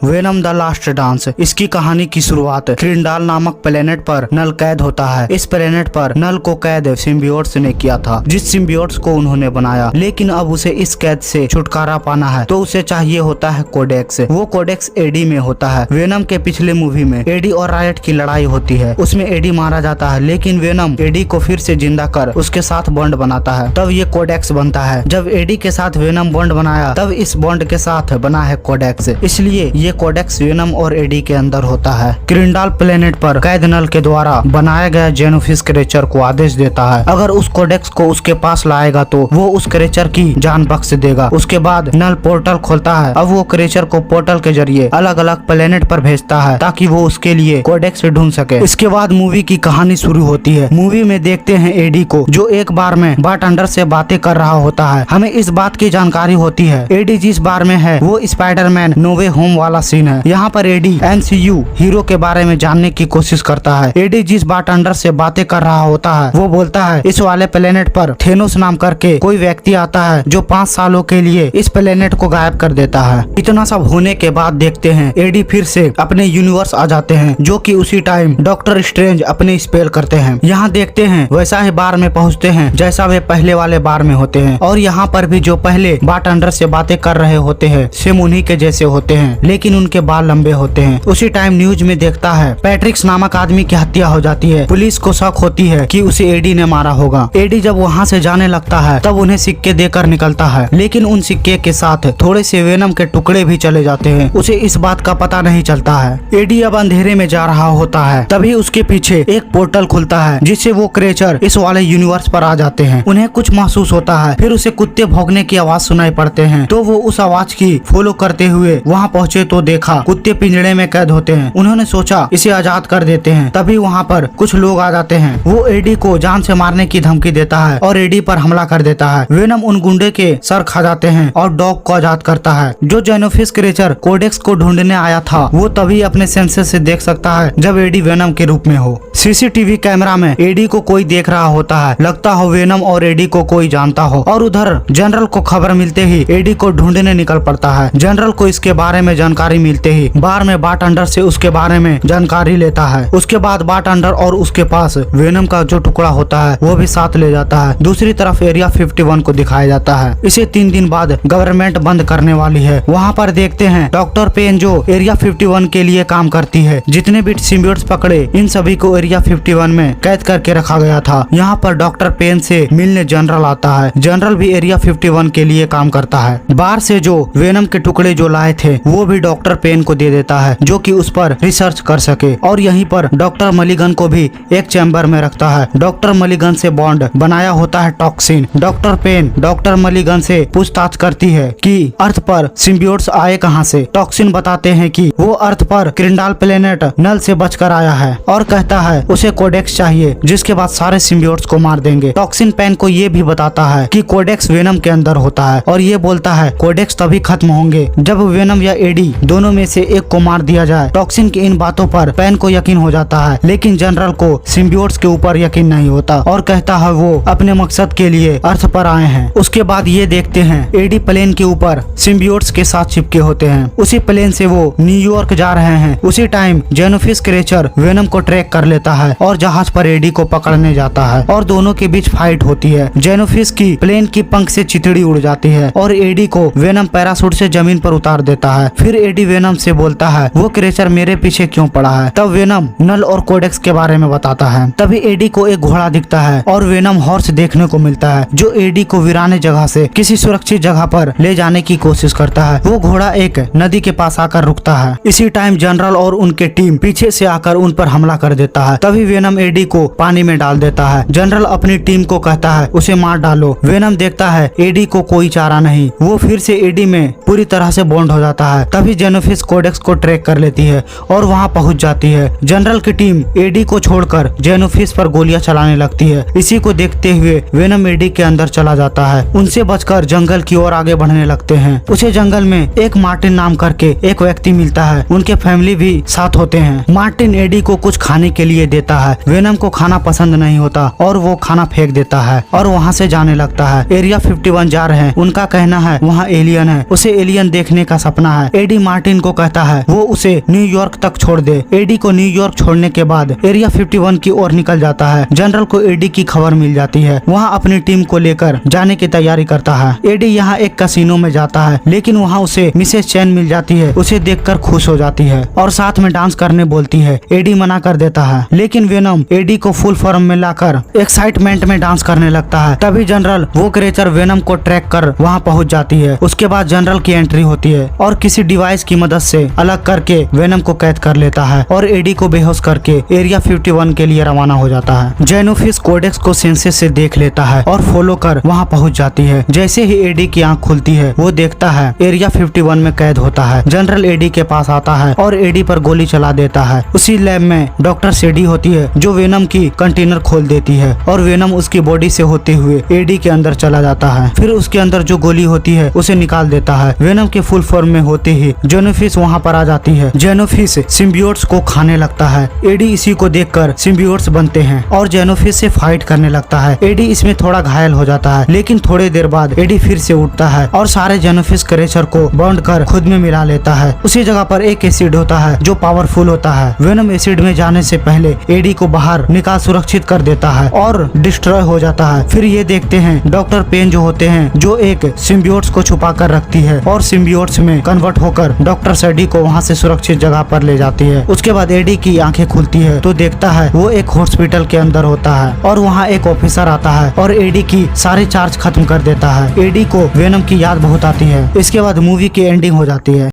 Venom the last dance. इसकी कहानी की शुरुआत क्रिंडाल नामक प्लेनेट पर नल कैद होता है। इस प्लेनेट पर नल को कैद सिम्बियोट्स ने किया था, जिस सिम्बियोट्स को उन्होंने बनाया। लेकिन अब उसे इस कैद से छुटकारा पाना है तो उसे चाहिए होता है कोडेक्स। वो कोडेक्स एडी में होता है। वेनम के पिछले मूवी में एडी और रायट की लड़ाई होती है। उसमें एडी मारा जाता है, लेकिन वेनम एडी को फिर से जिंदा कर उसके साथ बॉन्ड बनाता है। तब ये कोडेक्स बनता है। जब एडी के साथ वेनम बॉन्ड बनाया तब इस बॉन्ड के साथ बना है कोडेक्स। इसलिए ये कोडेक्स वेनम और एडी के अंदर होता है। क्रिंडाल प्लेनेट पर कैद नल के द्वारा बनाया गया जेनोफिस क्रेचर को आदेश देता है, अगर उस कोडेक्स को उसके पास लाएगा तो वो उस क्रेचर की जान बख्श देगा। उसके बाद नल पोर्टल खोलता है। अब वो क्रेचर को पोर्टल के जरिए अलग अलग प्लेनेट पर भेजता है ताकि वो उसके लिए कोडेक्स ढूंढ सके। इसके बाद मूवी की कहानी शुरू होती है। मूवी में देखते हैं एडी को, जो एक बार में बारटेंडर से बातें कर रहा होता है। हमें इस बात की जानकारी होती है एडी जिस बार में है वो स्पाइडरमैन नो वे होम वाला सीन है। यहाँ पर एडी एमसीयू हीरो के बारे में जानने की कोशिश करता है। एडी जिस बारटेंडर से बातें कर रहा होता है वो बोलता है इस वाले प्लेनेट पर थेनोस नाम करके कोई व्यक्ति आता है जो 5 सालों के लिए इस प्लेनेट को गायब कर देता है। इतना सब होने के बाद देखते हैं एडी फिर से अपने यूनिवर्स आ जाते हैं, जो कि उसी टाइम डॉक्टर स्ट्रेंज अपने स्पेल करते हैं। यहाँ देखते हैं वैसा ही बार में पहुँचते हैं जैसा वे पहले वाले बार में होते हैं, और यहाँ पर भी जो पहले बारटेंडर से बातें कर रहे होते हैं सेम उन्हीं के जैसे होते हैं, लेकिन उनके बाल लंबे होते हैं। उसी टाइम न्यूज में देखता है पैट्रिक्स नामक आदमी की हत्या हो जाती है। पुलिस को शक होती है कि उसे एडी ने मारा होगा। एडी जब वहाँ से जाने लगता है तब उन्हें सिक्के देकर निकलता है, लेकिन उन सिक्के के साथ थोड़े से वेनम के टुकड़े भी चले जाते हैं। उसे इस बात का पता नहीं चलता है। एडी अब अंधेरे में जा रहा होता है, तभी उसके पीछे एक पोर्टल खुलता है जिससे वो क्रेचर इस वाले यूनिवर्स पर आ जाते हैं। उन्हें कुछ महसूस होता है, फिर उसे कुत्ते भौंकने की आवाज सुनाई पड़ते हैं, तो वो उस आवाज की फॉलो करते हुए वहाँ पहुँचे तो देखा कुत्ते पिंजड़े में कैद होते हैं। उन्होंने सोचा इसे आजाद कर देते हैं। तभी वहाँ पर कुछ लोग आ जाते हैं। वो एडी को जान से मारने की धमकी देता है और एडी पर हमला कर देता है। वेनम उन गुंडे के सर खा जाते हैं और डॉग को आजाद करता है। जो जेनोफिस क्रेचर कोडेक्स को ढूंढने आया था वो तभी अपने सेंसेस से देख सकता है जब एडी वेनम के रूप में हो। सीसीटीवी कैमरा में एडी को कोई देख रहा होता है, लगता हो वेनम और एडी को कोई जानता हो। और उधर जनरल को खबर मिलते ही एडी को ढूंढने निकल पड़ता है। जनरल को इसके बारे में जानकारी मिलते ही बार में बारटेंडर से उसके बारे में जानकारी लेता है। उसके बाद बारटेंडर और उसके पास वेनम का जो टुकड़ा होता है वो भी साथ ले जाता है। दूसरी तरफ एरिया 51 को दिखाया जाता है। इसे 3 दिन बाद गवर्नमेंट बंद करने वाली है। वहाँ पर देखते हैं डॉक्टर पेन जो एरिया 51 के लिए काम करती है। जितने भी सिम्बियोट्स पकड़े इन सभी को एरिया 51 में कैद करके रखा गया था। यहाँ पर डॉक्टर पेन से मिलने जनरल आता है। जनरल भी एरिया 51 के लिए काम करता है। बाहर से जो वेनम के टुकड़े जो लाए थे वो भी डॉक्टर पेन को दे देता है, जो कि उस पर रिसर्च कर सके। और यहीं पर डॉक्टर मलिगन को भी एक चैम्बर में रखता है। डॉक्टर मलिगन से बॉन्ड बनाया होता है toxin. Doctor Penn doctor Mulligan से पूछताछ करती है कि अर्थ पर सिम्बियोट्स आए कहां से। टॉक्सिन बताते हैं कि वो अर्थ पर क्रिंडाल प्लेनेट नल से बचकर आया है, और कहता है उसे कोडेक्स चाहिए, जिसके बाद सारे सिम्बियोट्स को मार देंगे। टॉक्सिन पेन को ये भी बताता है कि कोडेक्स वेनम के अंदर होता है, और ये बोलता है कोडेक्स तभी खत्म होंगे जब वेनम या एडी दोनों में से एक को मार दिया जाए। टॉक्सिन की इन बातों पर पेन को यकीन हो जाता है, लेकिन जनरल को सिम्बियोट्स के ऊपर यकीन नहीं होता और कहता है वो अपने मकसद के लिए अर्थ पर आए हैं। उसके बाद ये देखते हैं एडी प्लेन के ऊपर सिम्बियोट्स के साथ चिपके होते हैं। उसी प्लेन से वो न्यूयॉर्क जा रहे हैं। उसी टाइम जेनोफिस क्रेचर वेनम को ट्रैक कर लेता है और जहाज पर एडी को पकड़ने जाता है, और दोनों के बीच फाइट होती है। जेनोफिस की प्लेन की पंख से चितड़ी उड़ जाती है और एडी को वेनम पैराशूट से जमीन पर उतार देता है। फिर एडी वेनम से बोलता है वो क्रेचर मेरे पीछे क्यों पड़ा है। तब वेनम नल और कोडेक्स के बारे में बताता है। तभी एडी को एक घोड़ा दिखता है और वेनम हॉर्स देखने को मिलता है, जो एडी को वीराने जगह से किसी सुरक्षित जगह पर ले जाने की कोशिश करता है। वो घोड़ा एक नदी के पास आकर रुकता है। इसी टाइम जनरल और उनके टीम पीछे से आकर उन पर हमला कर देता है। तभी वेनम एडी को पानी में डाल देता है। जनरल अपनी टीम को कहता है उसे मार डालो। वेनम देखता है एडी को कोई चारा नहीं। वो फिर से एडी में पूरी तरह से बॉन्ड हो जाता है। तभी जेनोफिस कोडेक्स को ट्रैक कर लेती है और वहाँ पहुँच जाती है। जनरल की टीम एडी को छोड़कर जेनोफिस पर गोलियां चलाने लगती है। इसी को देखते हुए वेनम एडी के अंदर चला जाता है। उनसे बचकर जंगल की ओर आगे बढ़ने लगते हैं। उसे जंगल में एक मार्टिन नाम करके एक व्यक्ति मिलता है। उनके फैमिली भी साथ होते हैं। मार्टिन एडी को कुछ खाने के लिए देता है। वेनम को खाना पसंद नहीं होता और वो खाना फेंक देता है और वहाँ से जाने लगता है। एरिया 51 जा रहे हैं। उनका कहना है वहाँ एलियन है, उसे एलियन देखने का सपना है। एडी मार्टिन को कहता है वो उसे न्यूयॉर्क तक छोड़ दे। एडी को न्यूयॉर्क छोड़ने के बाद एरिया 51 की ओर निकल जाता है। जनरल को एडी की खबर मिल जाती है, वहाँ अपनी टीम को लेकर जाने की तैयारी करता है। एडी यहाँ एक कैसीनो में जाता है, लेकिन वहाँ उसे मिसेस चैन मिल जाती है। उसे देखकर खुश हो जाती है और साथ में डांस करने बोलती है। एडी मना कर देता है, लेकिन वेनम एडी को फुल फॉर्म में लाकर एक्साइटमेंट में डांस करने लगता है। तभी जनरल वो क्रिएचर वेनम को ट्रैक कर वहाँ पहुँच जाती है। उसके बाद जनरल की एंट्री होती है और किसी डिवाइस की मदद से अलग करके वेनम को कैद कर लेता है और एडी को बेहोश करके एरिया 51 के लिए रवाना हो जाता है। जेनोफिस कोडेक्स को सेंसेस से देख लेता है और फॉलो कर वहाँ पहुँच जाती है। जैसे ही एडी की आंख खुलती है, वो देखता है एरिया 51 में कैद होता है। जनरल एडी के पास आता है और एडी पर गोली चला देता है। उसी लैब में डॉक्टर सेडी होती है जो वेनम की कंटेनर खोल देती है और वेनम उसकी बॉडी से होते हुए एडी के अंदर चला जाता है। फिर उसके अंदर जो गोली होती है उसे निकाल देता है। वेनम के फुल फॉर्म में होते ही जेनोफिस वहाँ पर आ जाती है। जेनोफिस सिम्बियोट्स को खाने लगता है। एडी इसी को देखकर सिम्बियोट्स बनते हैं और जेनोफिस से फाइट करने लगता है। एडी इसमें थोड़ा घायल हो जाता है, लेकिन थोड़ी देर बाद एडी फिर से उठता है और सारे जेनोफिस क्रिएचर को बाउंड कर खुद में मिला लेता है। उसी जगह पर एक एसिड होता है जो पावरफुल होता है। वेनम एसिड में जाने से पहले एडी को बाहर निकाल सुरक्षित कर देता है और डिस्ट्रॉय हो जाता है। फिर ये देखते हैं डॉक्टर पेन जो होते हैं, जो एक सिम्बियोट्स को छुपा कर रखती है और सिम्बियोट्स में कन्वर्ट होकर डॉक्टर सेडी को वहाँ से सुरक्षित जगह पर ले जाती है। उसके बाद एडी की आंखें खुलती है तो देखता है वो एक हॉस्पिटल के अंदर होता है और वहाँ एक ऑफिसर आता है और एडी की सारे चार्ज खत्म कर देता है। एडी को वेनम की याद बहुत आती है। इसके बाद मूवी की एंडिंग हो जाती है।